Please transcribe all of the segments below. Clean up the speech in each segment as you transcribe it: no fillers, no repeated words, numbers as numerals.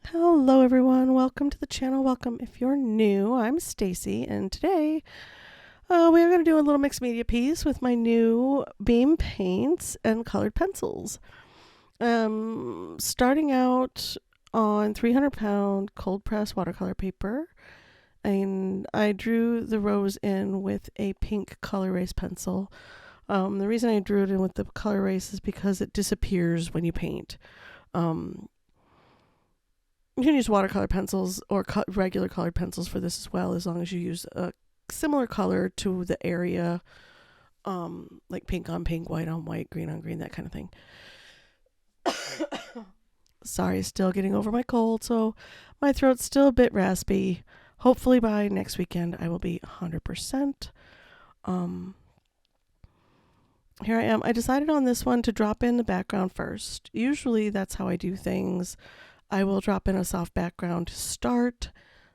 Hello everyone, welcome to the channel. Welcome if you're new. I'm Stacy and today we are going to do a little mixed media piece with my new Beam Paints and colored pencils. Starting out on 300-pound cold press watercolor paper, and I drew the rose in with a pink color erase pencil. The reason I drew it in with the color erase is because it disappears when you paint. You can use watercolor pencils or regular colored pencils for this as well, as long as you use a similar color to the area, like pink on pink, white on white, green on green, that kind of thing. Sorry, still getting over my cold, so my throat's still a bit raspy. Hopefully by next weekend I will be 100%. Here I am. I decided on this one to drop in the background first. Usually that's how I do things. I will drop in a soft background to start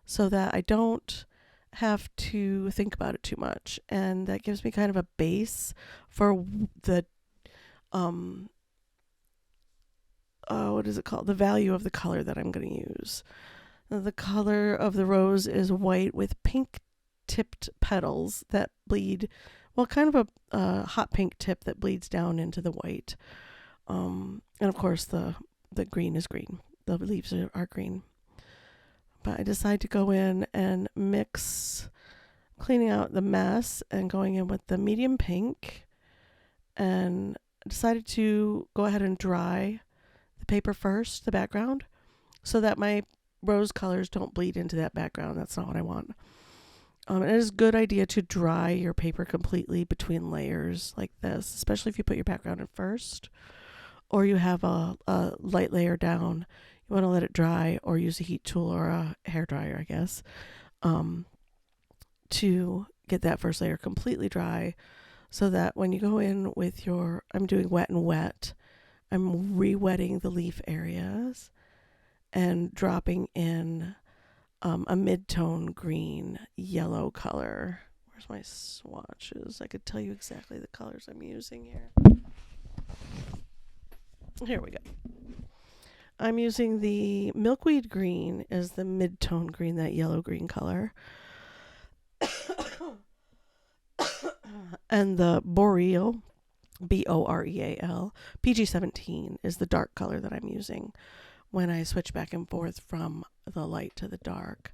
so that I don't have to think about it too much. And that gives me kind of a base for the, what is it called? The value of the color that I'm going to use. The color of the rose is white with pink tipped petals that bleed, well, kind of a hot pink tip that bleeds down into the white. And of course the green is green. The leaves are green. But I decided to go in and mix, cleaning out the mess and going in with the medium pink, and decided to go ahead and dry the paper first, the background, so that my rose colors don't bleed into that background. That's not what I want. It is a good idea to dry your paper completely between layers like this, especially if you put your background in first or you have a light layer down. You want to let it dry or use a heat tool or a hair dryer, I guess, to get that first layer completely dry, so that when you go in with your, I'm doing wet and wet, I'm re-wetting the leaf areas and dropping in a mid-tone green yellow color. Where's my swatches? I could tell you exactly the colors I'm using here. Here we go. I'm using the milkweed green as the mid-tone green, that yellow-green color. And the boreal, Boreal, PG17 is the dark color that I'm using when I switch back and forth from the light to the dark.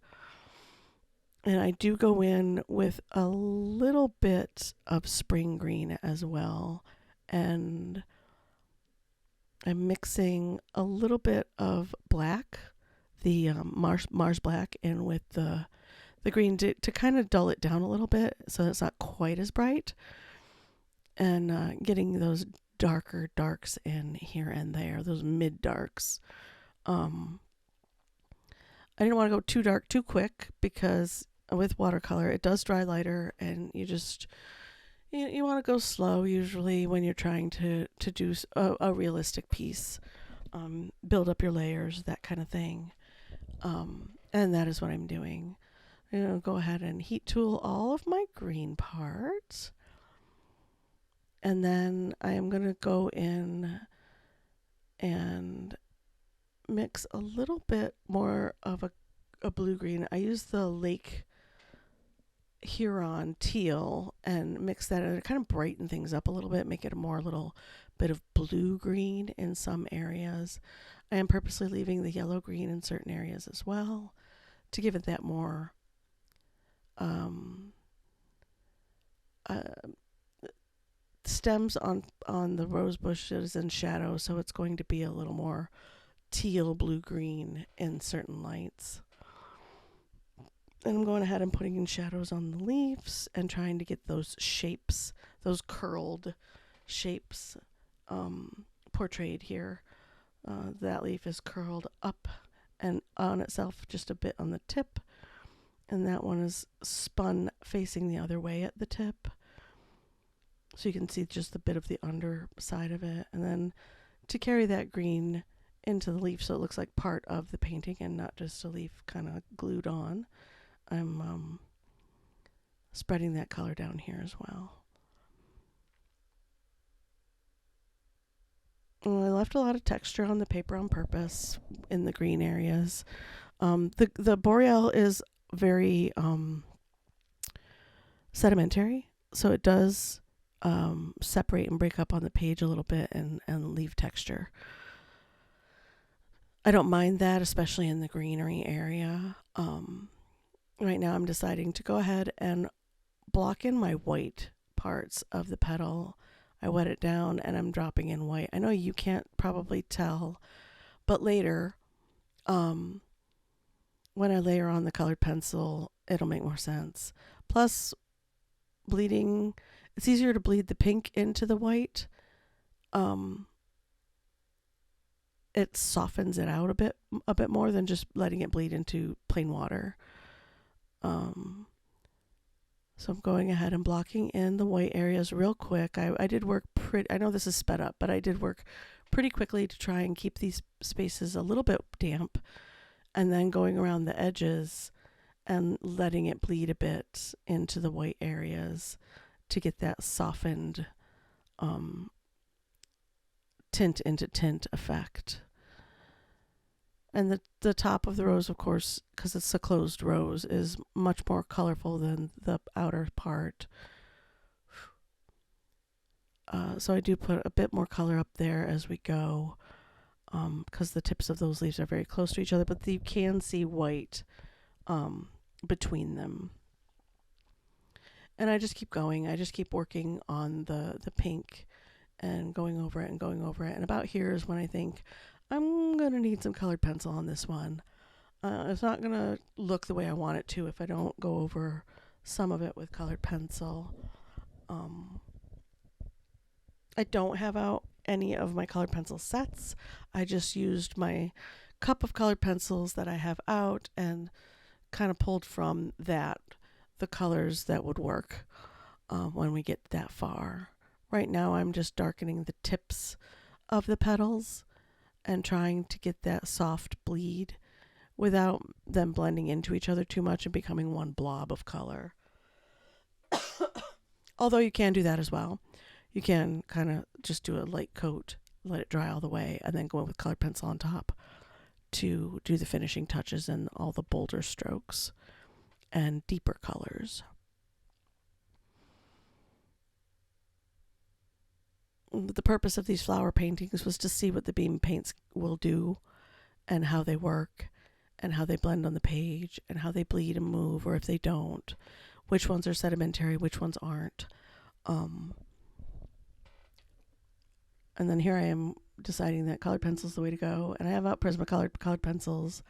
And I do go in with a little bit of spring green as well. And I'm mixing a little bit of black, the Mars black, in with the green to kind of dull it down a little bit so it's not quite as bright. And getting those darker darks in here and there, those mid darks. I didn't want to go too dark too quick because with watercolor it does dry lighter, and you want to go slow usually when you're trying to do a realistic piece, build up your layers, that kind of thing. And that is what I'm doing. I'm going to go ahead and heat tool all of my green parts. And then I am going to go in and mix a little bit more of a blue-green. I use the Lake Huron teal and mix that and kind of brighten things up a little bit, make it a more little bit of blue-green in some areas. I am purposely leaving the yellow-green in certain areas as well to give it that more stems on the rose bushes in shadow, so it's going to be a little more teal, blue, green in certain lights. And I'm going ahead and putting in shadows on the leaves and trying to get those shapes, those curled shapes, portrayed here. That leaf is curled up and on itself just a bit on the tip, and that one is spun facing the other way at the tip. So you can see just a bit of the underside of it. And then to carry that green into the leaf so it looks like part of the painting and not just a leaf kind of glued on, I'm spreading that color down here as well. I left a lot of texture on the paper on purpose in the green areas. The Boreal is very sedimentary, so it does separate and break up on the page a little bit and leave texture. I don't mind that, especially in the greenery area. Right now I'm deciding to go ahead and block in my white parts of the petal. I wet it down and I'm dropping in white. I know you can't probably tell, but later, when I layer on the colored pencil, it'll make more sense. Plus, bleeding, it's easier to bleed the pink into the white. It softens it out a bit more than just letting it bleed into plain water. So I'm going ahead and blocking in the white areas real quick. I did work I know this is sped up, but I did work pretty quickly to try and keep these spaces a little bit damp, and then going around the edges and letting it bleed a bit into the white areas to get that softened tint into tint effect. And the top of the rose, of course, because it's a closed rose, is much more colorful than the outer part. So I do put a bit more color up there as we go, because the tips of those leaves are very close to each other, but you can see white between them. And I just keep going. I just keep working on the pink and going over it and going over it. And about here is when I think, I'm going to need some colored pencil on this one. It's not going to look the way I want it to if I don't go over some of it with colored pencil. I don't have out any of my colored pencil sets. I just used my cup of colored pencils that I have out and kind of pulled from that the colors that would work when we get that far. Right now I'm just darkening the tips of the petals and trying to get that soft bleed without them blending into each other too much and becoming one blob of color. Although you can do that as well. You can kind of just do a light coat, let it dry all the way, and then go in with colored pencil on top to do the finishing touches and all the bolder strokes and deeper colors. The purpose of these flower paintings was to see what the beam paints will do and how they work and how they blend on the page and how they bleed and move, or if they don't, which ones are sedimentary, which ones aren't. And then here I am deciding that colored pencil is the way to go, and I have out Prismacolor colored pencils,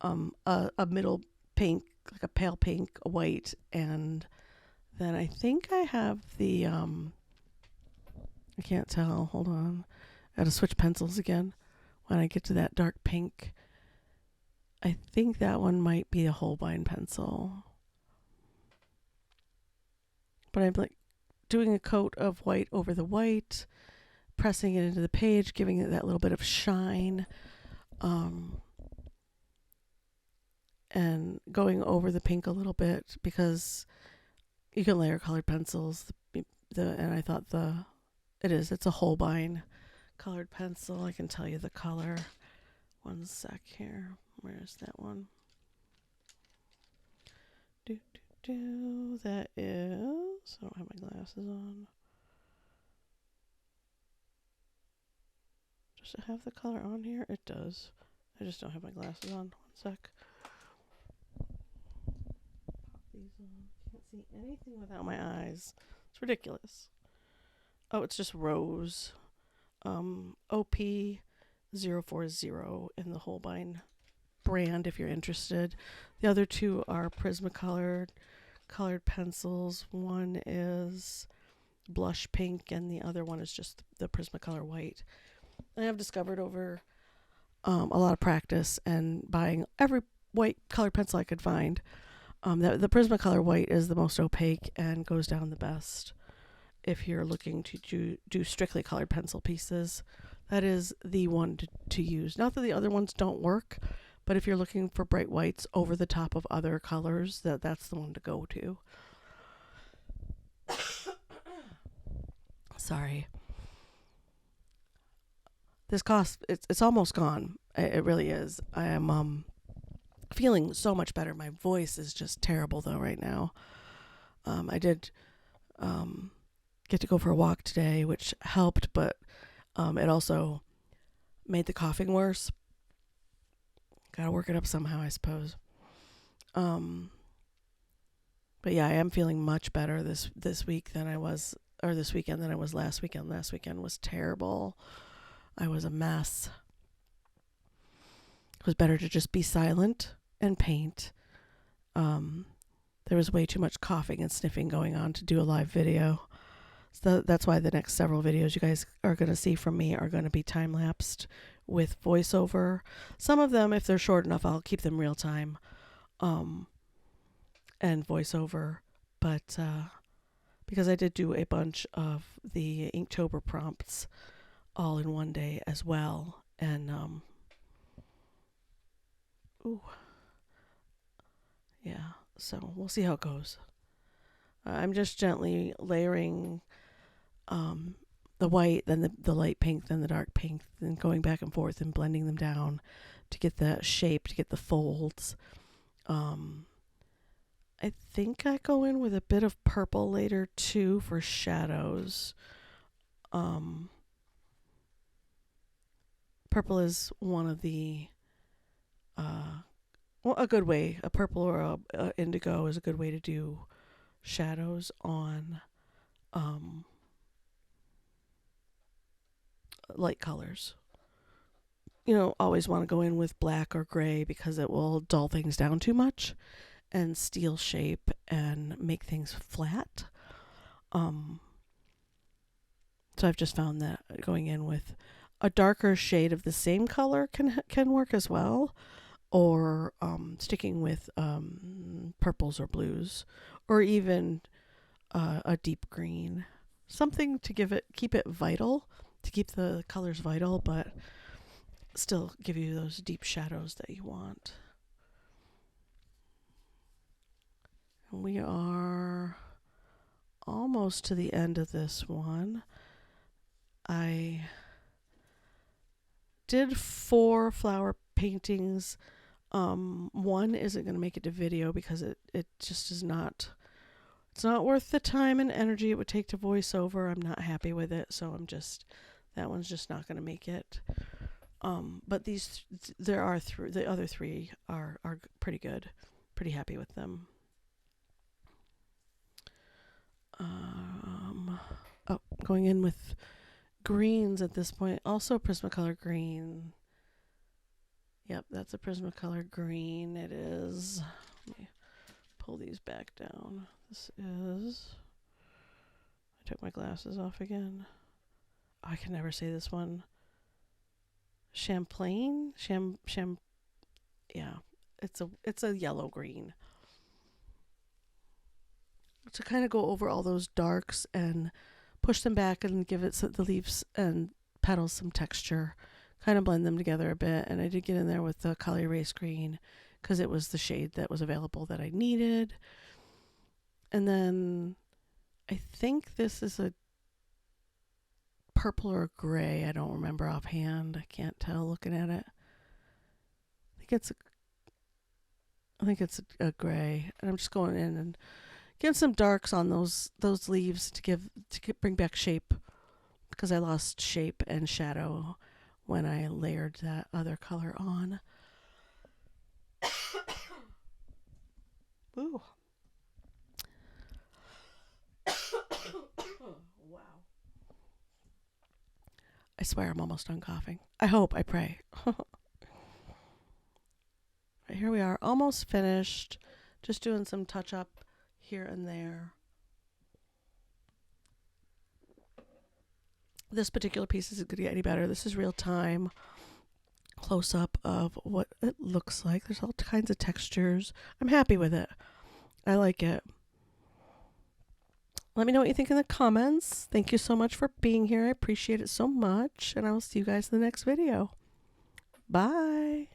a middle pink, like a pale pink, a white, and then I think I have the I can't tell. Hold on. I gotta switch pencils again when I get to that dark pink. I think that one might be a Holbein pencil. But I'm like doing a coat of white over the white, pressing it into the page, giving it that little bit of shine, and going over the pink a little bit because you can layer colored pencils. And I thought it's a Holbein colored pencil. I can tell you the color. One sec here. Where's that one? That is... I don't have my glasses on. Does it have the color on here? It does. I just don't have my glasses on. One sec. Pop these on. Can't see anything without my eyes. It's ridiculous. Oh, it's just rose. OP040 in the Holbein brand if you're interested. The other two are Prismacolor colored pencils. One is blush pink and the other one is just the Prismacolor white. And I've discovered over a lot of practice and buying every white colored pencil I could find that the Prismacolor white is the most opaque and goes down the best if you're looking to do strictly colored pencil pieces. That is the one to use. Not that the other ones don't work, but if you're looking for bright whites over the top of other colors, that's the one to go to. Sorry. this cough, it's almost gone. It really is. I am feeling so much better. My voice is just terrible though right now. I did get to go for a walk today, which helped, but it also made the coughing worse. Gotta work it up somehow, I suppose. But yeah, I am feeling much better this week than I was, or this weekend than I was last weekend. Last weekend was terrible. I was a mess. It was better to just be silent and paint. There was way too much coughing and sniffing going on to do a live video. So that's why the next several videos you guys are going to see from me are going to be time-lapsed with voiceover. Some of them, if they're short enough, I'll keep them real time and voiceover. But because I did do a bunch of the Inktober prompts all in one day as well. And yeah, so we'll see how it goes. I'm just gently layering the white, then the light pink, then the dark pink, then going back and forth and blending them down to get the shape, to get the folds. I think I go in with a bit of purple later too for shadows. Purple is one of the a good way. A purple or a indigo is a good way to do shadows on light colors. You know, always want to go in with black or gray because it will dull things down too much and steal shape and make things flat. So I've just found that going in with a darker shade of the same color can work as well, or sticking with purples or blues, or even a deep green, something to keep it vital, to keep the colors vital, but still give you those deep shadows that you want. We are almost to the end of this one. I did 4 flower paintings. One isn't going to make it to video because it just is not, it's not worth the time and energy it would take to voice over. I'm not happy with it, so that one's just not going to make it. But the other 3 are pretty good. Pretty happy with them. Going in with greens at this point. Also Prismacolor green. Yep, that's a Prismacolor green. It is. Let me pull these back down. This is. I took my glasses off again. Oh, I can never say this one. Champlain? Yeah, it's a yellow green. To kind of go over all those darks and push them back and give it the leaves and petals some texture, kind of blend them together a bit. And I did get in there with the Color Erase green because it was the shade that was available that I needed. And then I think this is a purple or gray. I don't remember offhand. I can't tell looking at it. I think it's a gray. And I'm just going in and getting some darks on those leaves to bring back shape, because I lost shape and shadow when I layered that other color on. Ooh. Wow. I swear I'm almost done coughing. I hope, I pray. Right, here we are, almost finished. Just doing some touch up here and there. This particular piece isn't going to get any better. This is real time close up of what it looks like. There's all kinds of textures. I'm happy with it. I like it. Let me know what you think in the comments. Thank you so much for being here. I appreciate it so much. And I will see you guys in the next video. Bye.